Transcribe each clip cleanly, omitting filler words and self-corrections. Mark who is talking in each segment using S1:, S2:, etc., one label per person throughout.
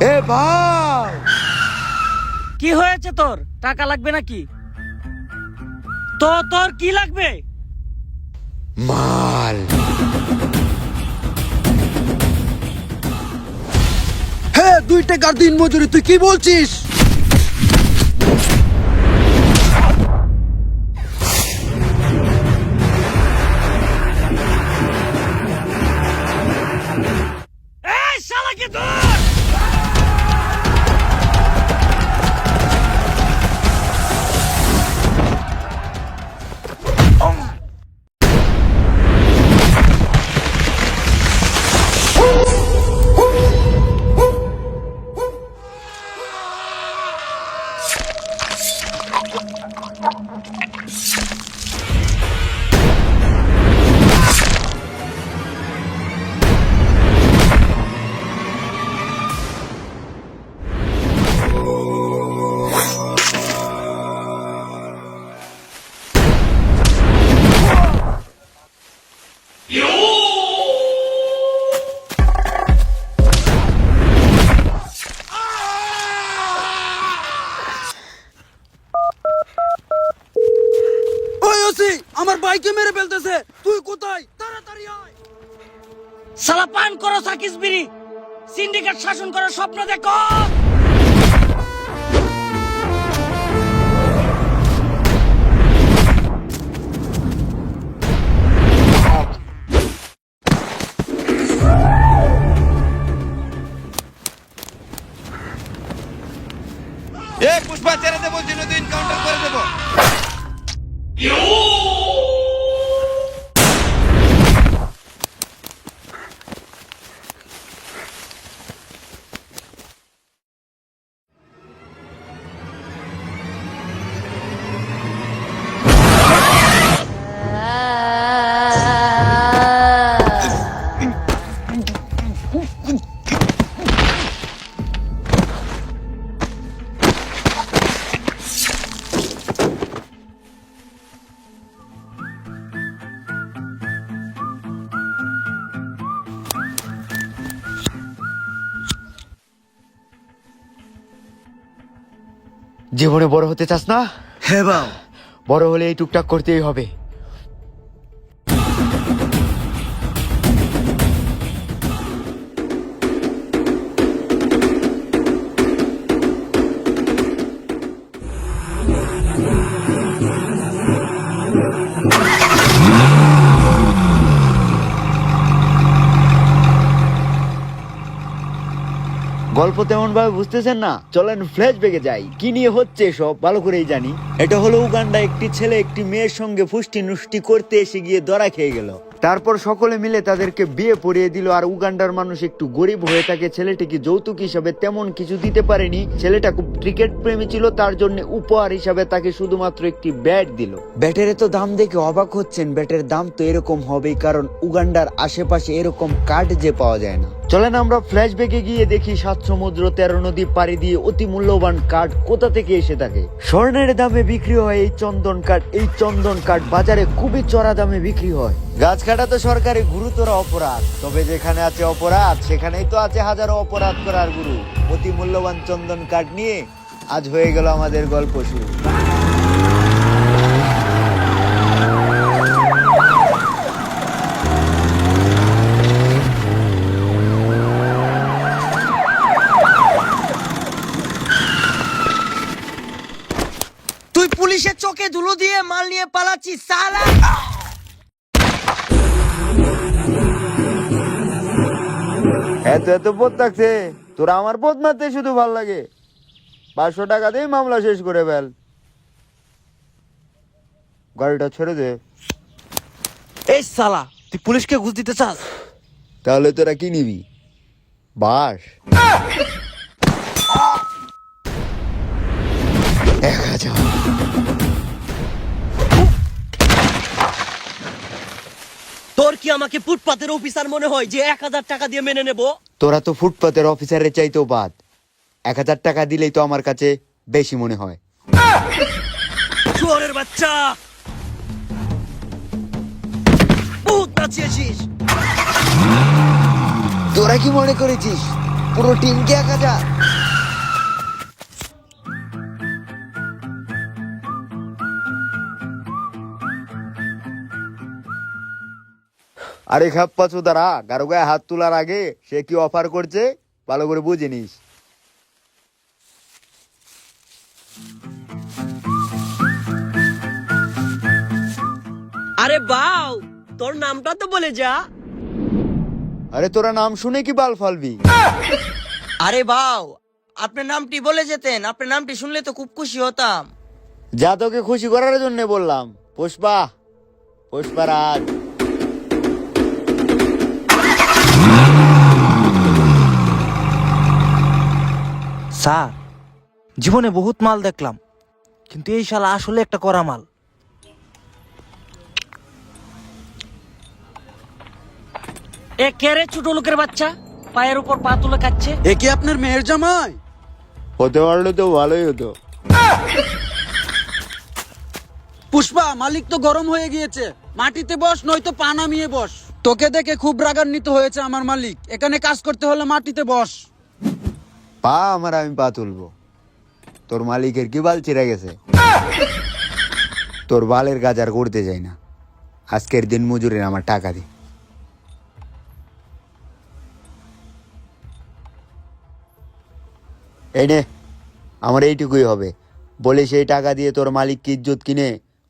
S1: এ ভাই,
S2: কি হয়েছে তোর? টাকা লাগবে নাকি? তোর কি লাগবে?
S1: মাল। হ্যাঁ, 2 টাকার দিন মজুরি। তুই কি বলছিস?
S2: এই শালাকে ধর!
S1: ওই ওসি, আমার ভাইকে মেরে ফেলতেছে। তুই কোথায়? তাড়াতাড়ি আয়।
S2: শালা পান করো সাকিস বিড়ি, সিন্ডিকেট শাসন করার স্বপ্ন দেখো।
S3: এ পুষ্পা, ছেড়ে দে বলছি, নয়তো এনকাউন্টার করে দেবো।
S1: জীবনে বড় হতে চাস না?
S4: হ্যাঁ বাউ।
S1: বড় হলে এই টুকটাক করতেই হবে। গল্প তেমন ভাবে বুঝতেছেন না? চলেন ফ্ল্যাশব্যাকে যাই। কি নিয়ে হচ্ছে সব ভালো করেই জানি। এটা হলো উগান্ডা। একটি ছেলে একটি মেয়ের সঙ্গে ফুষ্টি নুষ্টি করতে এসে গিয়ে ধরা খেয়ে গেল। তারপর সকলে মিলে তাদেরকে বিয়ে পড়িয়ে দিল। আর উগান্ডার মানুষ একটু গরিব হয়ে থাকে। ছেলেটিকে যৌতুক হিসাবে তেমন কিছু দিতে পারেনি। ছেলেটা খুব ক্রিকেট প্রেমী ছিল, তার জন্য উপহার হিসাবে তাকে শুধুমাত্র একটি ব্যাট দিল। ব্যাটের তো দাম দেখে অবাক হচ্ছেন। ব্যাটের দাম তো এরকম হবেই, কারণ উগান্ডার আশেপাশে এরকম কার্ড যে পাওয়া যায় না। চলেন আমরা ফ্ল্যাশব্যাকে গিয়ে দেখি 7 সমুদ্র 13 নদী পাড়ি দিয়ে অতি মূল্যবান কাঠ কোথা থেকে এসে থাকে। স্বর্ণের দামে বিক্রি হয় এই চন্দন কাঠ। এই চন্দন কাঠ বাজারে খুবই চড়া দামে বিক্রি হয়। গাছ কাটা তো সরকারি গুরুতর অপরাধ, তবে যেখানে আছে অপরাধ সেখানেই তো আছে হাজারো অপরাধ করার গুরু। অতি মূল্যবান চন্দন কাঠ নিয়ে আজ হয়ে গেল আমাদের গল্প শুরু।
S2: তুই পুলিশের চোখে ধুলো দিয়ে মাল নিয়ে পালাচ্ছিস শালা।
S1: এত এত বোধ থাকছে তোরা? আমার বোধ মারতে শুধু ভাল লাগে। 500 টাকা দিয়ে মামলা শেষ করে ফেল। গাড়িটা ছেড়ে দে।
S2: এই শালা, তুই পুলিশকে ঘুষ দিতে চাস?
S1: তাহলে তোরা কি নিবি? বাস? 1000।
S2: তোর কি আমাকে ফুটপাতের অফিসার মনে হয় যে 1000 টাকা দিয়ে মেনে নেব?
S1: তোরা তো ফুটপাতের অফিসারের চাইতেও বাদ। 1000 টাকা দিলেই তো আমার কাছে বেশি মনে হয়।
S2: শুয়োরের বাচ্চা, বহুত নাচিয়েছিস।
S1: তোরা কি মনে করেছিস পুরো টিমকে 1000। আরে খাপ্পা চোদারা, কারো গায়ে হাত তোলার আগে সে কি অফার করছে ভালো করে বুঝে নিস।
S2: আরে বাউ, তোর নামটা তো বলে যা।
S1: আরে তোরা নাম শুনে কি বাল ফালবি?
S2: আরে বাউ, আপনার নামটি বলে যেতেন, আপনার নামটি শুনলে তো খুব খুশি হতাম।
S1: যা তোকে খুশি করার জন্য বললাম। পুষ্পা, পুষ্পারাজ।
S4: স্যার, জীবনে বহুত মাল দেখলাম, কিন্তু এই শালা আসলে একটা কড়া মাল।
S2: এ কে রে ছোট লোকের বাচ্চা, পায়ের উপর পা তুলে কাচ্ছে?
S5: এ কি আপনার মেয়ের জামাই?
S1: হতে পারলে তো ভালোই হতো।
S5: পুষ্পা, মালিক তো গরম হয়ে গিয়েছে, মাটিতে বস নয়তো পা নামিয়ে বস। তোকে দেখে খুব রাগান্বিত হয়েছে আমার মালিক, এখানে কাজ করতে হলে মাটিতে বস।
S1: পা আমার, আমি পা তুলবো? তোর মালিকের কি বাল চিরা গেছে? তোর বালের কাজ আর করতে যাই না। আজকের দিন মজুরির আমার টাকা দি। এই নে, আমার এইটুকুই হবে। বলে সেই টাকা দিয়ে তোর মালিককে ইজ্জত কিনে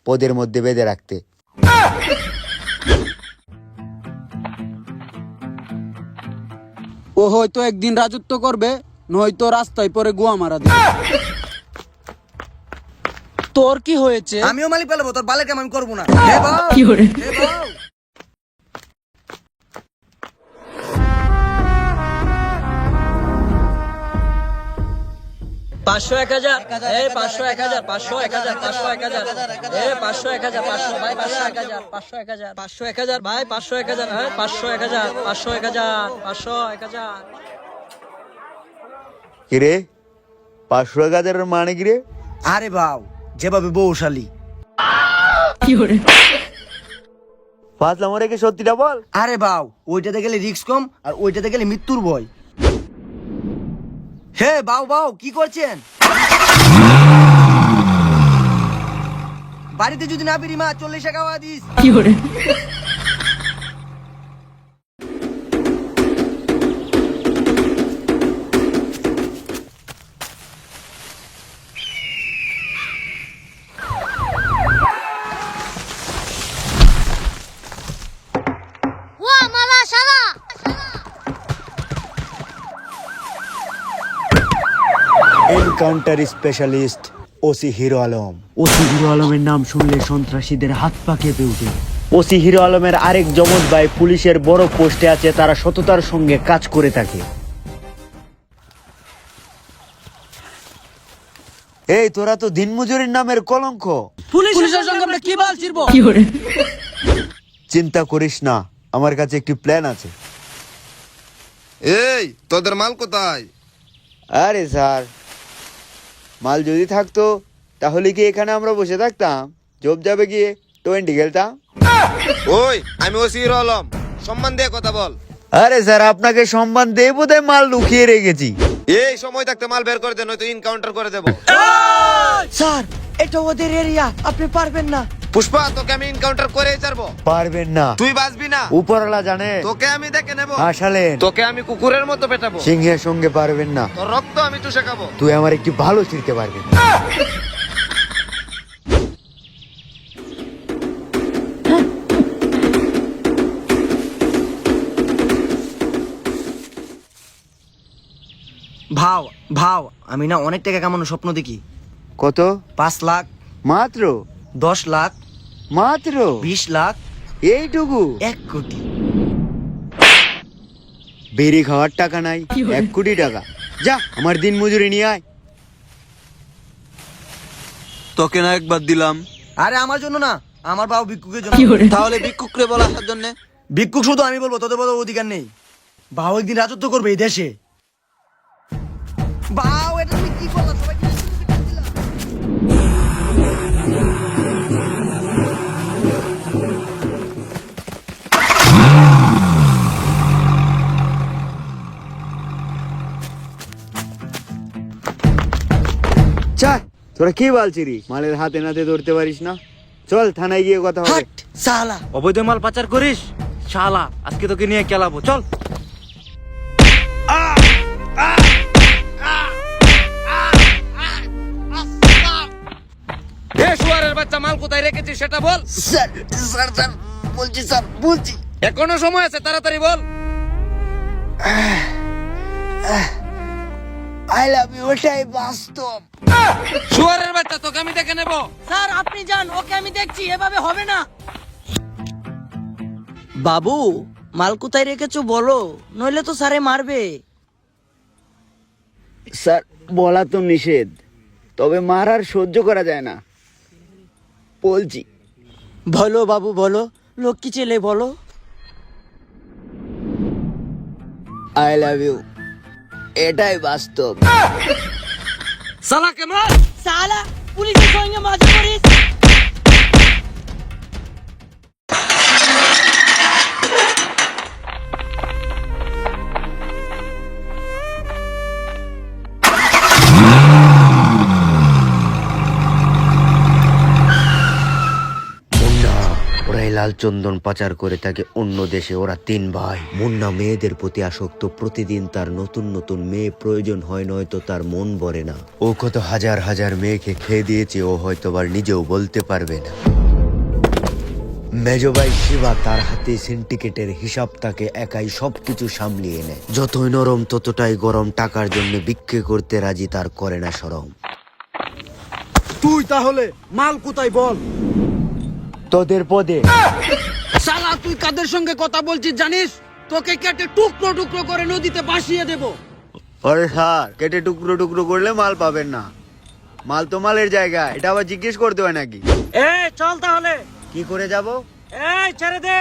S1: পদের মধ্যে বেঁধে রাখতে।
S5: ও হয়তো একদিন রাজত্ব করবে, নয়তো রাস্তায় পরে গুয়া মারা দিবে। তোর কি হয়েছে?
S2: আমিও মালিক পেলাবো, তোর বালের কাম আমি করবো না। পাঁচশো 1000, এই 500 1000, 500 1000, 500 1000, এই 500 1000, 500 ভাই, 500 1000, 500 1000, 500 1000 ভাই, 500 1000, হ্যাঁ 500 1000, 500 1000, 500 1000।
S1: কিরে 500,000 মানে কিরে?
S2: আরে বাউ, যেভাবে বউশালী।
S1: ফাজলাম রেখে সত্যিটা বল।
S2: আরে বাউ, ওইটাতে গেলে রিস্ক কম আর ওইটাতে গেলে মৃত্যুর ভয়। হে বাউ বাউ, কি করছেন? বাড়িতে যদি না বেরি মা 40 টাকা দিস।
S6: মালা শালা
S1: encounter specialist OC hero Alam. OC hero আলমের নাম শুনলে সন্ত্রাসীদের হাত পা কেঁপে ওঠে। ওসি হিরো আলমের আরেক জমজ ভাই পুলিশের বড় পোস্টে আছে, তারা সততার সঙ্গে কাজ করে থাকে। এই তোরা তো দিনমজুরির নামের কলঙ্ক।
S5: পুলিশের সঙ্গে আমরা কি বাল ছিড়বো?
S1: চিন্তা করিস না, আমার কাছে একটি প্ল্যান আছে।
S3: এই তোদের মাল কোথায়?
S1: আরে স্যার, মাল যদি থাকতো তাহলে কি এখানে আমরা বসে থাকতাম? জব যাবে গিয়ে 20 খেলতাম।
S3: ওই আমি ওসি হিরো আলম, সম্মান দিয়ে কথা বল।
S1: আরে স্যার, আপনাকে সম্মান দিয়ে বোধহয় মাল লুকিয়ে রেখেছি।
S3: এই সময় থাকতে মাল বের করে দে, নয়তো এনকাউন্টার করে দেবো।
S2: স্যার, এটা ওদের এরিয়া, আপনি পারবেন না।
S3: পুষ্পা, তোকে আমি এনকাউন্টার করেই ছাড়বো।
S1: পারবেন না,
S3: তুই বাঁচবি না।
S1: উপরওয়ালা জানে।
S3: তোকে আমি দেখে নেবো।
S1: আসলেন
S3: তোকে আমি কুকুরের মতো পেটাবো।
S1: সিংহের সঙ্গে পারবেন না।
S3: তোর রক্ত আমি চুষে খাবো।
S1: তুই আমার একটি ভালো ছিড়তে পারবেন।
S2: ভাও ভাও, আমি না অনেক টাকা কামানোর স্বপ্ন দেখি।
S1: কত?
S2: 5 লাখ,
S1: মাত্র?
S2: 10 লাখ,
S1: মাত্র
S2: 20 লাখ,
S1: এইটুকু?
S2: 1 কোটি।
S1: বেরি খাওয়ার টাকা নাই, 1 কোটি টাকা? যা আমার দিন মজুরি নিয়ে আয়।
S5: তোকে না একবার দিলাম।
S2: আরে আমার জন্য না, আমার বাবু ভিক্ষুকের জন্য।
S5: তাহলে ভিক্ষুকরে বল আসার জন্য।
S2: ভিক্ষুক শুধু আমি বলবো, তোদের বলার অধিকার নেই। বাবু একদিন রাজত্ব করবে এই দেশে। বাউ, এটা তুমি কি করলা? সবাইকে দিলা।
S1: চা, তোরা কি বলছিস? মালের হাতে নাতে ধরতে পারিস না? চল থানায় গিয়ে কথা হবে।
S2: হাট সালা।
S4: অবৈধ মাল পাচার করিস শালা, আজকে তোকে নিয়ে খেলাবো, চল।
S3: এ শুয়ারের বাচ্চা, মাল কোথায় রেখেছিস সেটা বল।
S1: স্যার স্যার স্যার বলছি স্যার, বলছি।
S3: এখনো সময় আছে, তাড়াতাড়ি বল।
S1: আই লাভ ইউ, ওটাই বাস্তব।
S3: শুয়ারের বাচ্চা, তোকে আমি দেখে নেব।
S2: স্যার আপনি যান, ওকে আমি দেখছি, এভাবে হবে না। বাবু মাল কোথায় রেখেছো বলো, নইলে তো স্যারে মারবে।
S1: স্যার বলা তো নিষেধ, তবে মারার সহ্য করা যায় না, বলছি।
S2: বলো বাবু বলো, লক্ষ্মী ছেলে বলো।
S1: আই লাভ ইউ, এটাই বাস্তব।
S3: সালাকে মার।
S2: সালা পুলিশের সঙ্গে মজা করিস।
S1: মুন্না, ওরাই লাল চন্দন পাচার করে থাকে অন্য দেশে। ওরা 3 ভাই। মুন্না মেয়েদের প্রতি আসক্ত, প্রতিদিন তার নতুন নতুন মেয়ে প্রয়োজন হয়, নয়তো তার মন ভরে না। ও কত হাজার হাজার মেয়েকে খেয়ে দিয়েছে, ও হয়তো আবার নিজেও বলতে পারবে না। মেজো ভাই শিবা, তার হাতে সিন্ডিকেটের হিসাব, তাকে একাই সবকিছু সামলিয়ে নেয়। যতই নরম ততটাই গরম, টাকার জন্য বিক্রি করতে রাজি, তার করে না শরম।
S5: তুই তাহলে মাল কোথায় বল?
S1: তোদের পদে।
S5: শালা তুই কাদের সঙ্গে কথা বলছিস জানিস? তোকে কেটে টুকরো টুকরো করে নদীতে ভাসিয়ে দেব।
S1: আরে স্যার, কেটে টুকরো টুকরো করলে মাল পাবেন না। মাল তো মালের জায়গা, এটা আবার জিজ্ঞেস করতে হয় নাকি?
S2: চল তাহলে।
S1: কি করে যাব?
S2: ছেড়ে দে।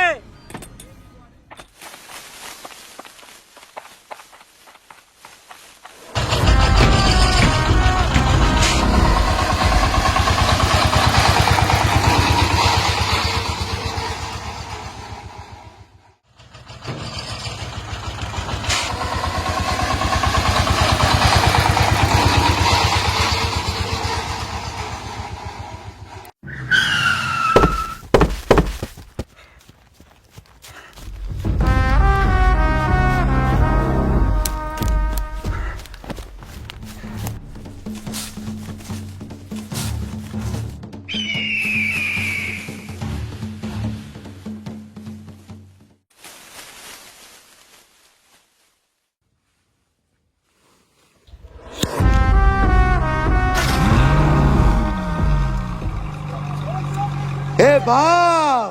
S1: এ ভাই,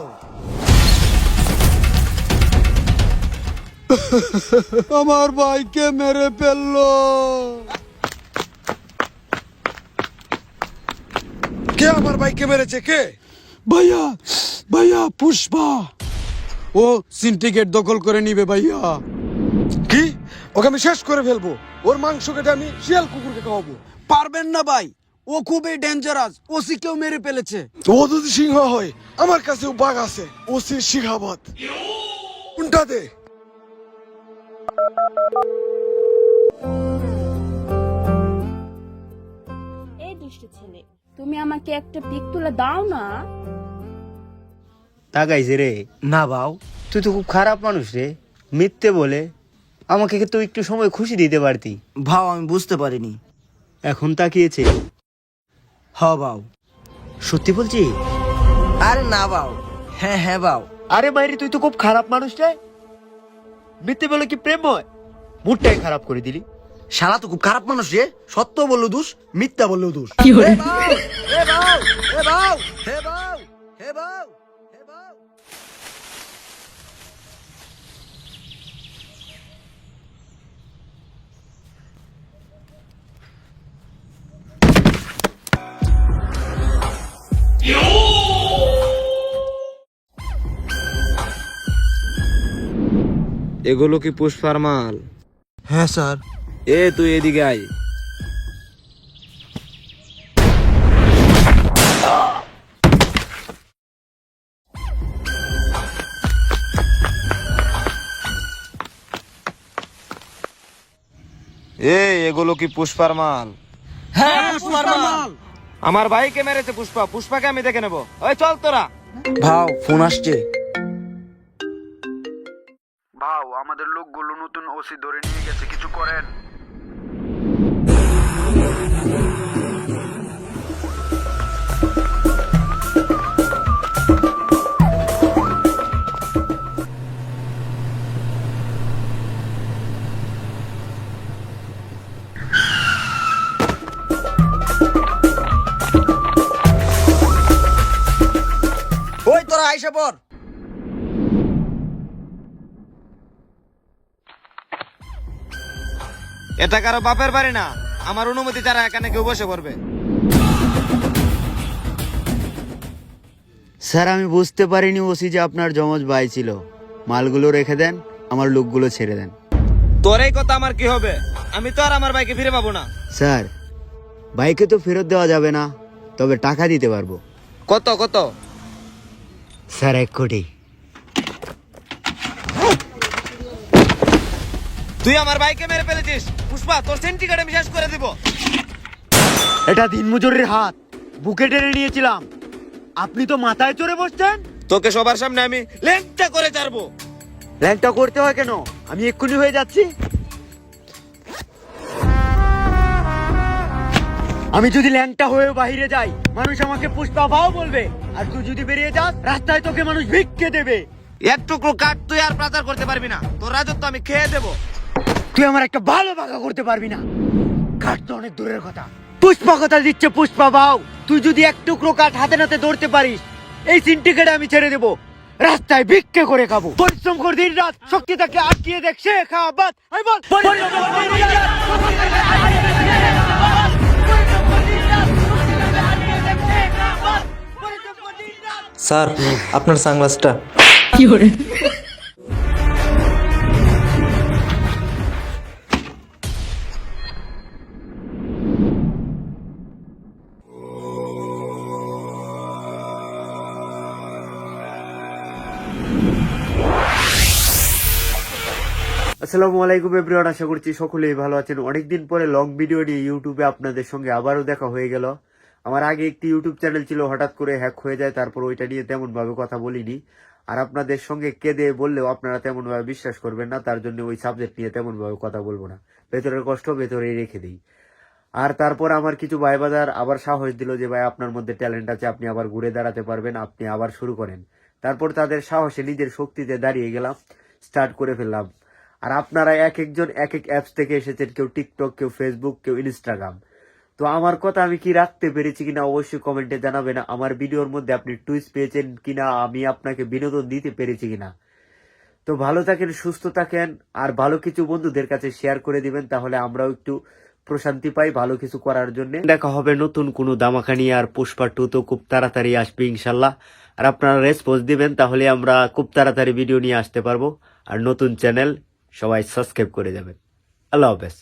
S5: আমার ভাইকে মেরে ফেললো।
S3: কে আমার ভাইকে মেরেছে? কে?
S5: ভাইয়া ভাইয়া পুষ্পা, ও সিন্ডিকেট দখল করে নিবে ভাইয়া।
S3: কি? ওকে আমি শেষ করে ফেলবো। ওর মাংস কেটে আমি শিয়াল কুকুরকে খাওয়াবো।
S5: পারবেন না ভাই, ও খুবই ডেঞ্জারাস, ওসি কেউ মেরে ফেলেছে।
S3: ও যদি সিংহ হয়, আমার কাছেও বাঘ আছে। ওসির শিখাবাদ কোনটা দে?
S6: এই দুষ্ট ছেলে, তুমি আমাকে একটা পিক তুলে দাও না।
S1: তাকাইছে রে।
S4: না বাউ,
S1: তুই তো খুব খারাপ মানুষ রে, মিথ্যে বলে। আমাকে তো একটু সময় খুশি দিতে পারতি।
S4: ভাও আমি বুঝতে পারিনি।
S1: এখন তাকিয়েছে।
S4: হ বাউ।
S1: সত্যি বলছি?
S2: আরে না বাউ। হ্যাঁ হ্যাঁ বাউ।
S1: আরে বাইরে, তুই তো খুব খারাপ মানুষ রে। মিথ্যে বলে কি প্রেম হয়? মুডটাই খারাপ করে দিলি।
S4: শালা তো খুব খারাপ মানুষ রে, সত্য বললো দোষ, মিথ্যা বললেও দোষ।
S3: এগুলো কি পুষ্পার মাল?
S4: হ্যাঁ স্যার।
S3: এ তুই এদিকে আয়। এগুলো কি পুষ্পার মাল?
S2: হ্যাঁ পুষ্পার মাল।
S7: আমার ভাইকে মেরেছে পুষ্পা, পুষ্পাকে আমি দেখে নেবো। ওই চল তোরা।
S4: ভাও ফোন আসছে।
S8: ভাও আমাদের লোকগুলো নতুন ওসি ধরে নিয়ে গেছে, কিছু করেন।
S5: ওই তোরা আইসা পর।
S7: এটা কারো বাপের বাড়ি না, আমার অনুমতি ছাড়া এখানে কেউ বসে পড়বে।
S1: স্যার আমি বুঝতে পারিনি ওসি যে আপনার জমজ ভাই ছিল। মালগুলো রেখে দেন, আমার লোকগুলো ছেড়ে দেন।
S7: তোর এই কথা আমার কি হবে? আমি তো আর আমার ভাইকে ফিরে পাবো না।
S1: স্যার বাইকে তো ফেরত দেওয়া যাবে না, তবে টাকা দিতে পারবো।
S7: কত কত?
S1: স্যার 1 কোটি।
S7: তুই আমার ভাইকে মেরে ফেলেছিস পুষ্পা, তোর সেন্টিকেট আমি শেষ করে দিব।
S1: এটা দিনমজুরের হাত, বুকে টেনে নিয়েছিলাম, আপনি তো মাথায় চড়ে বসছেন।
S7: তোকে সবার সামনে আমি লেংটা করে ছাড়বো।
S1: ল্যাংটা করতে হয় কেন? আমি এক্ষুনি হয়ে যাচ্ছি। আমি যদি ল্যাংটা হয়ে বাইরে যাই, মানুষ আমাকে পুষ্পা ভাও বলবে, আর তুই যদি বেরিয়ে যাস রাস্তায় তোকে মানুষ ভিক্ষে দেবে।
S7: এক টুকরো কাঠ তুই আর প্রচার করতে পারবি না, তোর রাজত্ব আমি খেয়ে দেবো।
S1: তুই আমার একটা ভালো বাঁকা করতে পারবি না। কাঠ তো অনেক দূরের কথা, পুষ্পা কথা দিচ্ছে পুষ্পা ভাও। তুই যদি এক টুকরো কাঠ হাতে নাতে ধরতে পারিস, এই সিন্ডিকেটে আমি ছেড়ে দেবো, রাস্তায় ভিক্ষে করে খাবো। পরিশ্রম কর দিন রাত, শক্তি থাকলে আটকিয়ে দেখ শেখাবাদ। আমি বল পরিশ্রম কর দিন রাত, শক্তি থাকলে আটকিয়ে দেখ শেখাবাদ। পরিশ্রম কর দিন রাত, শক্তি থাকলে আটকিয়ে দেখ শেখাবাদ। পরিশ্রম কর দিন রাত।
S4: স্যার আপনার সানগ্লাসটা।
S1: আসসালামু আলাইকুম এভরিওয়ান, আশা করছি সকলেই ভালো আছেন। অনেকদিন পরে লং ভিডিও নিয়ে ইউটিউবে আপনাদের সঙ্গে আবারও দেখা হয়ে গেল। আমার আগে একটি ইউটিউব চ্যানেল ছিল, হঠাৎ করে হ্যাক হয়ে যায়, তারপর ওইটা নিয়ে তেমন ভাবে কথা বলিনি। আর আপনাদের সঙ্গে কেঁদে বললেও আপনারা তেমন ভাবে বিশ্বাস করবেন না, তার জন্য ওই সাবজেক্ট নিয়ে তেমন ভাবে কথা বলবো না। ভেতরের কষ্ট ভেতরেই রেখে দিই। আর তারপর আমার কিছু ভাই বাজার আবার সাহস দিল যে ভাই আপনার মধ্যে ট্যালেন্ট আছে, আপনি আবার ঘুরে দাঁড়াতে পারবেন, আপনি আবার শুরু করেন। তারপর তাদের সাহসে নিজের শক্তিতে দাঁড়িয়ে গেলাম, স্টার্ট করে ফেললাম। আর আপনারা এক একজন এক এক অ্যাপস থেকে এসেছেন, কেউ টিকটক, কেউ ফেসবুক, কেউ ইনস্টাগ্রাম। তো আমার কথা আমি কি রাখতে পেরেছি কিনা অবশ্যই কমেন্টে জানাবেন। আমার ভিডিওর মধ্যে আপনি টুইস্ট পেয়েছেন কিনা, আমি আপনাকে বিনোদন দিতে পেরেছি কিনা। তো ভালো থাকেন, সুস্থ থাকেন, আর ভালো কিছু বন্ধুদের কাছে শেয়ার করে দিবেন, তাহলে আমরাও একটু প্রশান্তি পাই ভালো কিছু করার জন্য। দেখা হবে নতুন কোনো দামাকা নিয়ে। আর পুষ্পা 2 তো খুব তাড়াতাড়ি আসবে ইনশাল্লাহ। আর আপনারা রেসপন্স দিবেন, তাহলে আমরা খুব তাড়াতাড়ি ভিডিও নিয়ে আসতে পারবো। আর নতুন চ্যানেল সবাই সাবস্ক্রাইব করে যাবেন। আল্লাহ হাফেজ।